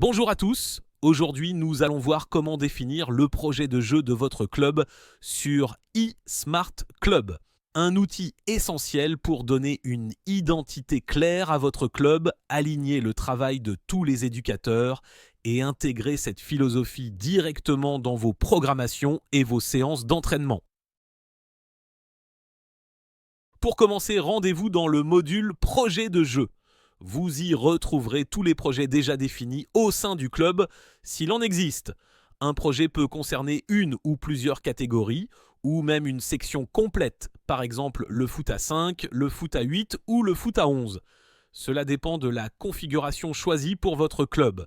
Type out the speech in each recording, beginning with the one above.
Bonjour à tous, aujourd'hui nous allons voir comment définir le projet de jeu de votre club sur eSmart Club. Un outil essentiel pour donner une identité claire à votre club, aligner le travail de tous les éducateurs et intégrer cette philosophie directement dans vos programmations et vos séances d'entraînement. Pour commencer, rendez-vous dans le module projet de jeu. Vous y retrouverez tous les projets déjà définis au sein du club s'il en existe. Un projet peut concerner une ou plusieurs catégories ou même une section complète, par exemple le foot à 5, le foot à 8 ou le foot à 11. Cela dépend de la configuration choisie pour votre club.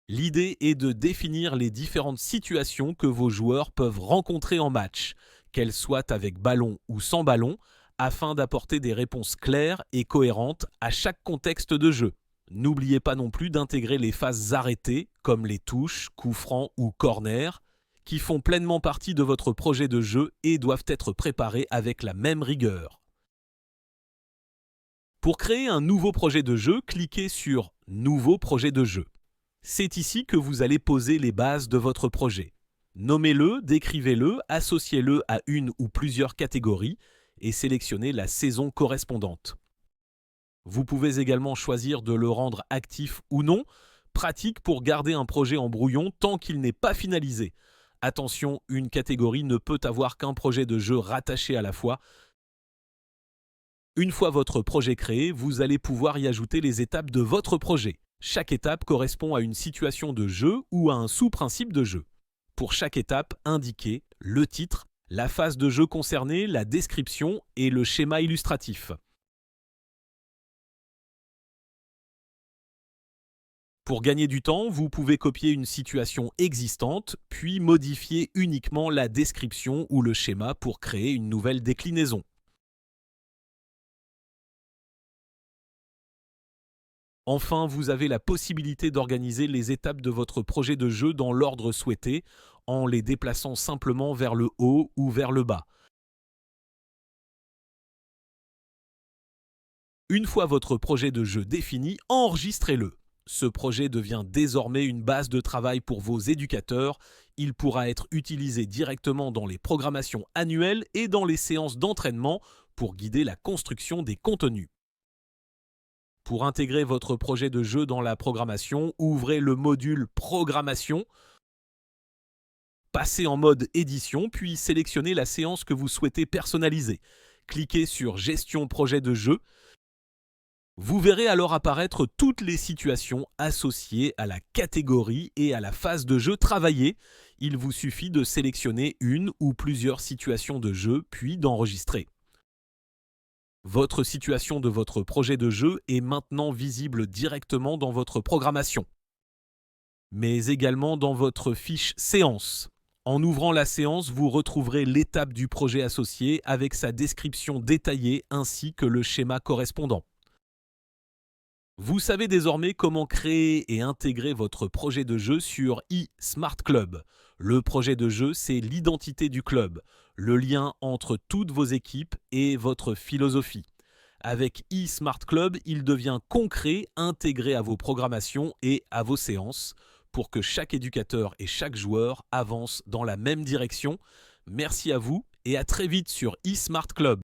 L'idée est de définir les différentes situations que vos joueurs peuvent rencontrer en match, qu'elles soient avec ballon ou sans ballon, afin d'apporter des réponses claires et cohérentes à chaque contexte de jeu. N'oubliez pas non plus d'intégrer les phases arrêtées, comme les touches, coups francs ou corners, qui font pleinement partie de votre projet de jeu et doivent être préparées avec la même rigueur. Pour créer un nouveau projet de jeu, cliquez sur « Nouveau projet de jeu ». C'est ici que vous allez poser les bases de votre projet. Nommez-le, décrivez-le, associez-le à une ou plusieurs catégories et sélectionnez la saison correspondante. Vous pouvez également choisir de le rendre actif ou non, pratique pour garder un projet en brouillon tant qu'il n'est pas finalisé. Attention, une catégorie ne peut avoir qu'un projet de jeu rattaché à la fois. Une fois votre projet créé, vous allez pouvoir y ajouter les étapes de votre projet. Chaque étape correspond à une situation de jeu ou à un sous-principe de jeu. Pour chaque étape, indiquez le titre, la phase de jeu concernée, la description et le schéma illustratif. Pour gagner du temps, vous pouvez copier une situation existante, puis modifier uniquement la description ou le schéma pour créer une nouvelle déclinaison. Enfin, vous avez la possibilité d'organiser les étapes de votre projet de jeu dans l'ordre souhaité, en les déplaçant simplement vers le haut ou vers le bas. Une fois votre projet de jeu défini, enregistrez-le. Ce projet devient désormais une base de travail pour vos éducateurs. Il pourra être utilisé directement dans les programmations annuelles et dans les séances d'entraînement pour guider la construction des contenus. Pour intégrer votre projet de jeu dans la programmation, ouvrez le module Programmation, passez en mode édition, puis sélectionnez la séance que vous souhaitez personnaliser. Cliquez sur Gestion projet de jeu. Vous verrez alors apparaître toutes les situations associées à la catégorie et à la phase de jeu travaillée. Il vous suffit de sélectionner une ou plusieurs situations de jeu, puis d'enregistrer. Votre situation de votre projet de jeu est maintenant visible directement dans votre programmation, mais également dans votre fiche séance. En ouvrant la séance, vous retrouverez l'étape du projet associé avec sa description détaillée ainsi que le schéma correspondant. Vous savez désormais comment créer et intégrer votre projet de jeu sur eSmart Club. Le projet de jeu, c'est l'identité du club, le lien entre toutes vos équipes et votre philosophie. Avec eSmart Club, il devient concret, intégré à vos programmations et à vos séances pour que chaque éducateur et chaque joueur avance dans la même direction. Merci à vous et à très vite sur eSmart Club.